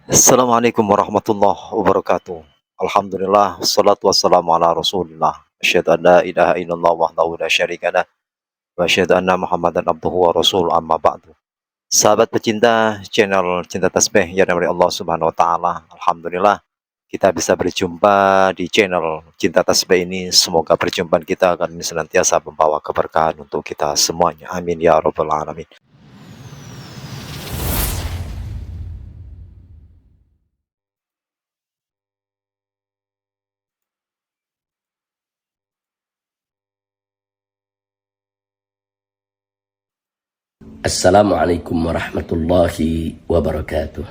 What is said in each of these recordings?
Assalamualaikum warahmatullahi wabarakatuh. Alhamdulillah, wassalatu wassalamu ala Rasulillah. Asyhadu an la ilaha illallah wahdahu la syarikalah wa asyhadu anna Muhammadan abduhu wa rasul amma ba'du. Sahabat pecinta channel Cinta Tasbih yang dari Allah Subhanahu wa taala. Alhamdulillah kita bisa berjumpa di channel Cinta Tasbih ini. Semoga perjumpaan kita akan senantiasa membawa keberkahan untuk kita semuanya. Amin ya rabbal alamin. Assalamualaikum warahmatullahi wabarakatuh.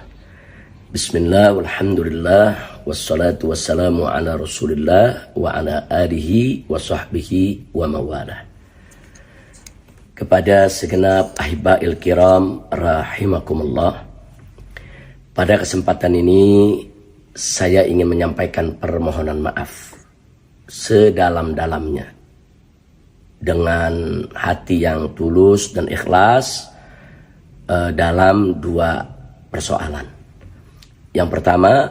Bismillah, walhamdulillah, wassalatu wassalamu ala rasulillah wa ala alihi wa sahbihi wa mawalah. Kepada segenap ahiba'il kiram rahimakumullah, pada kesempatan ini saya ingin menyampaikan permohonan maaf sedalam-dalamnya dengan hati yang tulus dan ikhlas dalam dua persoalan. Yang pertama,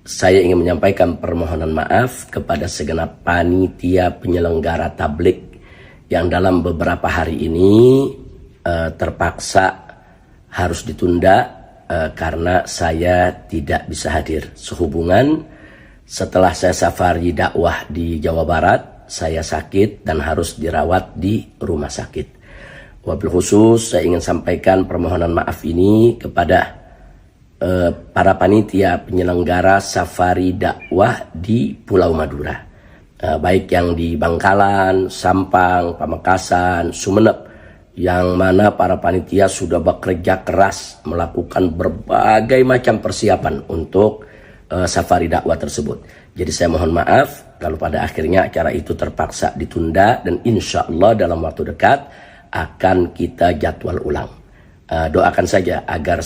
saya ingin menyampaikan permohonan maaf kepada segenap panitia penyelenggara tablik yang dalam beberapa hari ini terpaksa harus ditunda karena saya tidak bisa hadir. Sehubungan setelah saya safari dakwah di Jawa Barat, saya sakit dan harus dirawat di rumah sakit. Wabil khusus saya ingin sampaikan permohonan maaf ini kepada para panitia penyelenggara safari dakwah di Pulau Madura, baik yang di Bangkalan, Sampang, Pamekasan, Sumeneb, yang mana para panitia sudah bekerja keras melakukan berbagai macam persiapan untuk safari dakwah tersebut. Jadi saya mohon maaf kalau pada akhirnya acara itu terpaksa ditunda, dan insya Allah dalam waktu dekat akan kita jadwal ulang. Doakan saja agar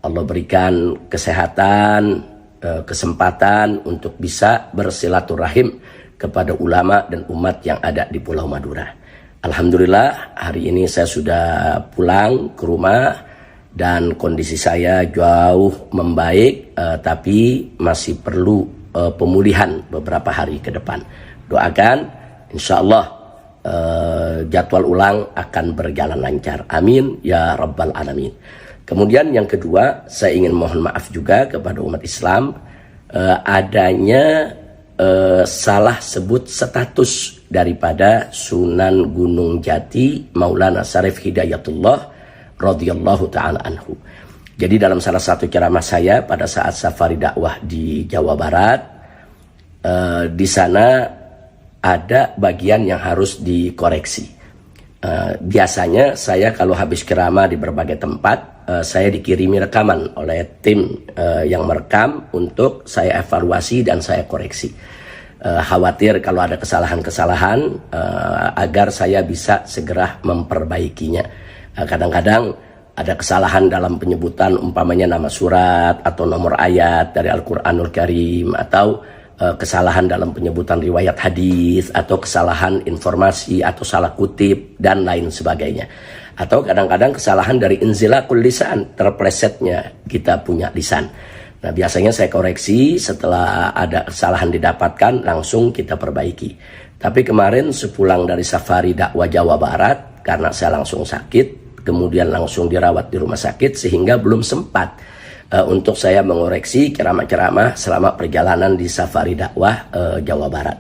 Allah berikan kesehatan, kesempatan untuk bisa bersilaturahim kepada ulama dan umat yang ada di Pulau Madura. Alhamdulillah hari ini saya sudah pulang ke rumah dan kondisi saya jauh membaik, tapi masih perlu pemulihan beberapa hari ke depan. Doakan insya Allah jadwal ulang akan berjalan lancar. Amin ya rabbal alamin. Kemudian yang kedua, saya ingin mohon maaf juga kepada umat Islam adanya salah sebut status daripada Sunan Gunung Jati Maulana Syarif Hidayatullah radhiyallahu ta'ala anhu. Jadi dalam salah satu ceramah saya pada saat safari dakwah di Jawa Barat, di sana ada bagian yang harus dikoreksi. Biasanya saya kalau habis ceramah di berbagai tempat, saya dikirimi rekaman oleh tim yang merekam untuk saya evaluasi dan saya koreksi. Khawatir kalau ada kesalahan-kesalahan agar saya bisa segera memperbaikinya. Kadang-kadang ada kesalahan dalam penyebutan umpamanya nama surat atau nomor ayat dari Al-Quranul Karim, atau kesalahan dalam penyebutan riwayat hadis, atau kesalahan informasi atau salah kutip dan lain sebagainya. Atau kadang-kadang kesalahan dari inzilaqul lisan, terplesetnya kita punya lisan. Nah biasanya saya koreksi setelah ada kesalahan didapatkan, langsung kita perbaiki. Tapi kemarin sepulang dari safari dakwah Jawa Barat, karena saya langsung sakit, kemudian langsung dirawat di rumah sakit, sehingga belum sempat untuk saya mengoreksi ceramah-ceramah selama perjalanan di safari dakwah Jawa Barat.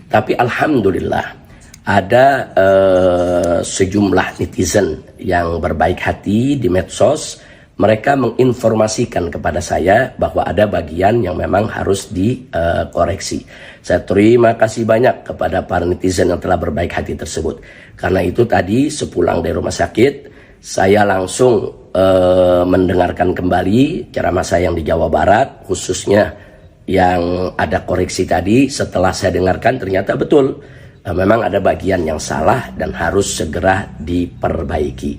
Tapi alhamdulillah ada sejumlah netizen yang berbaik hati di medsos. Mereka menginformasikan kepada saya bahwa ada bagian yang memang harus dikoreksi. Saya terima kasih banyak kepada para netizen yang telah berbaik hati tersebut. Karena itu tadi sepulang dari rumah sakit, saya langsung mendengarkan kembali ceramah saya yang di Jawa Barat, khususnya yang ada koreksi tadi. Setelah saya dengarkan ternyata betul, memang ada bagian yang salah dan harus segera diperbaiki.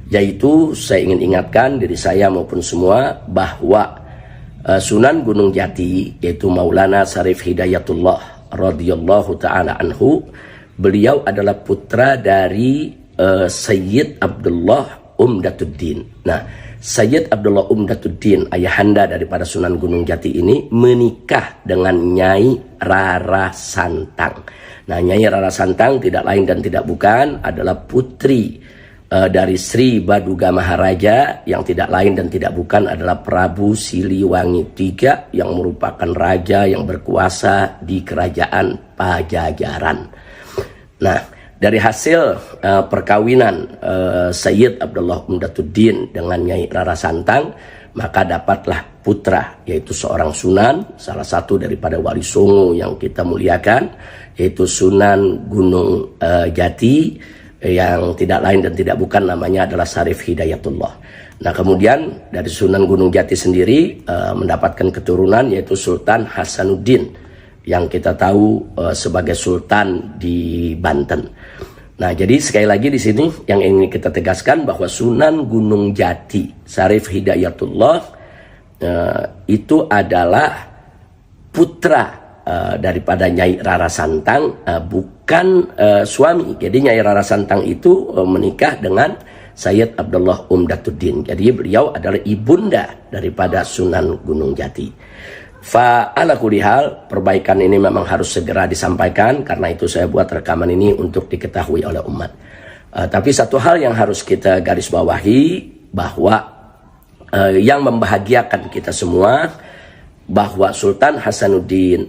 Yaitu saya ingin ingatkan diri saya maupun semua bahwa Sunan Gunung Jati, yaitu Maulana Syarif Hidayatullah radhiyallahu ta'ala anhu, beliau adalah putra dari Sayyid Abdullah Umdatuddin. Nah, Sayyid Abdullah Umdatuddin, ayahanda daripada Sunan Gunung Jati ini, menikah dengan Nyai Rara Santang. Nah, Nyai Rara Santang tidak lain dan tidak bukan adalah putri dari Sri Baduga Maharaja, yang tidak lain dan tidak bukan adalah Prabu Siliwangi III, yang merupakan raja yang berkuasa di kerajaan Pajajaran. Nah, dari hasil perkawinan Sayyid Abdullah Umdatuddin dengan Nyai Rara Santang, maka dapatlah putra, yaitu seorang sunan, salah satu daripada wali songo yang kita muliakan, yaitu Sunan Gunung Jati, yang tidak lain dan tidak bukan namanya adalah Syarif Hidayatullah. Nah, kemudian dari Sunan Gunung Jati sendiri mendapatkan keturunan, yaitu Sultan Hasanuddin, yang kita tahu sebagai sultan di Banten. Nah, jadi sekali lagi di sini yang ingin kita tegaskan bahwa Sunan Gunung Jati Syarif Hidayatullah itu adalah putra daripada Nyai Rara Santang, bukan suami. Jadi Nyai Rara Santang itu menikah dengan Sayyid Abdullah Umdatuddin. Jadi beliau adalah ibunda daripada Sunan Gunung Jati. Ala kulli hal, perbaikan ini memang harus segera disampaikan, karena itu saya buat rekaman ini untuk diketahui oleh umat. Tapi satu hal yang harus kita garis bawahi, bahwa yang membahagiakan kita semua, bahwa Sultan Hasanuddin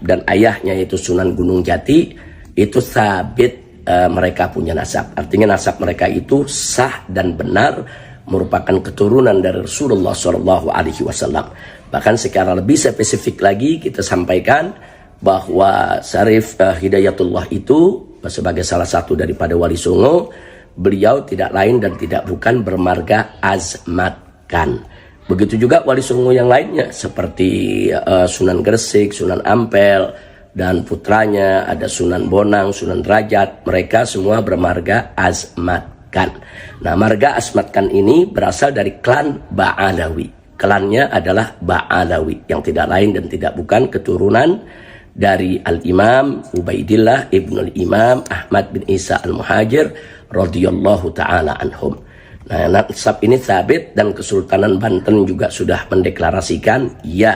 dan ayahnya yaitu Sunan Gunung Jati itu sabit, mereka punya nasab. Artinya nasab mereka itu sah dan benar, merupakan keturunan dari Rasulullah SAW. Bahkan secara lebih spesifik lagi kita sampaikan bahwa Syarif Hidayatullah itu sebagai salah satu daripada wali songo, beliau tidak lain dan tidak bukan bermarga Azmat Khan. Begitu juga wali songo yang lainnya seperti Sunan Gresik, Sunan Ampel, dan putranya ada Sunan Bonang, Sunan Derajat. Mereka semua bermarga Azmat Khan. Nah, marga Azmat Khan ini berasal dari klan Ba'alawi. Klannya adalah Ba'alawi, yang tidak lain dan tidak bukan keturunan dari Al-Imam Ubaidillah Ibnul Imam Ahmad bin Isa Al-Muhajir radhiyallahu ta'ala anhum. Nah, nasab ini sabit, dan Kesultanan Banten juga sudah mendeklarasikan ya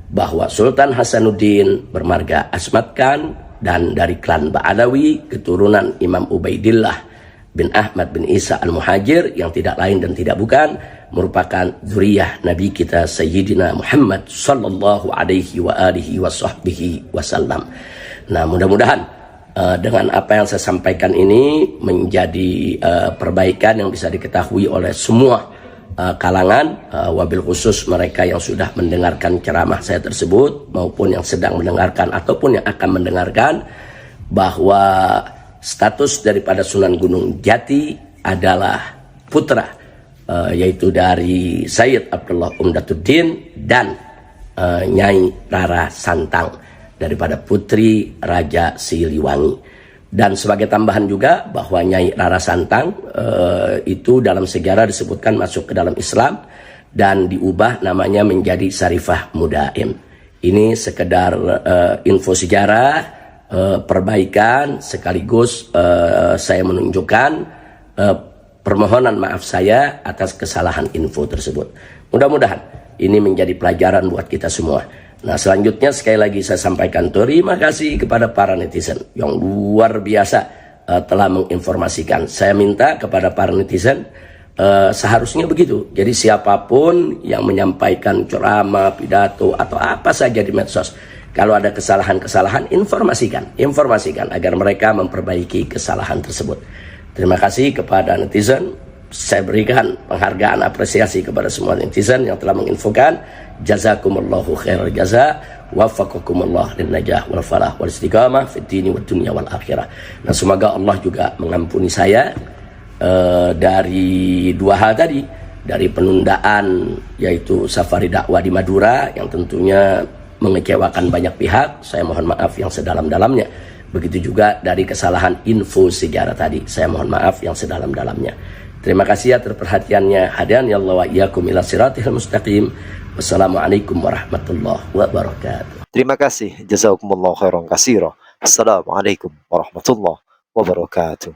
bahwa Sultan Hasanuddin bermarga Azmat Khan dan dari klan Ba'alawi, keturunan Imam Ubaidillah bin Ahmad bin Isa Al-Muhajir, yang tidak lain dan tidak bukan merupakan zuriyah Nabi kita Sayyidina Muhammad sallallahu alaihi wa alihi wa sahbihi wasallam. Nah, mudah-mudahan dengan apa yang saya sampaikan ini menjadi perbaikan yang bisa diketahui oleh semua kalangan, wabil khusus mereka yang sudah mendengarkan ceramah saya tersebut maupun yang sedang mendengarkan ataupun yang akan mendengarkan, bahwa status daripada Sunan Gunung Jati adalah putra, yaitu dari Sayyid Abdullah Umdatuddin dan Nyai Rara Santang daripada putri Raja Siliwangi. Dan sebagai tambahan juga bahwa Nyai Rara Santang itu dalam sejarah disebutkan masuk ke dalam Islam dan diubah namanya menjadi Syarifah Mudaim. Ini sekedar info sejarah, perbaikan, sekaligus saya menunjukkan permohonan maaf saya atas kesalahan info tersebut. Mudah-mudahan ini menjadi pelajaran buat kita semua. Nah, selanjutnya sekali lagi saya sampaikan terima kasih kepada para netizen yang luar biasa telah menginformasikan. Saya minta kepada para netizen seharusnya begitu. Jadi siapapun yang menyampaikan ceramah, pidato atau apa saja di medsos, kalau ada kesalahan-kesalahan informasikan agar mereka memperbaiki kesalahan tersebut. Terima kasih kepada netizen. Saya berikan penghargaan apresiasi kepada semua netizen yang telah menginfokan. Jazakumullahu khairal jaza, wafaqakumullah lin najah wal falah wal istiqamah fid dini wad dunya wal akhirah. Nah, semoga Allah juga mengampuni saya dari dua hal tadi, dari penundaan yaitu safari dakwah di Madura yang tentunya mengecewakan banyak pihak. Saya mohon maaf yang sedalam-dalamnya. Begitu juga dari kesalahan info sejarah tadi. Saya mohon maaf yang sedalam-dalamnya. Terima kasih atas perhatiannya. Hadani Allah wa iyyakum ila siratil mustaqim. Wassalamualaikum warahmatullahi wabarakatuh. Terima kasih. Jazakumullah khairan katsira. Assalamualaikum warahmatullahi wabarakatuh.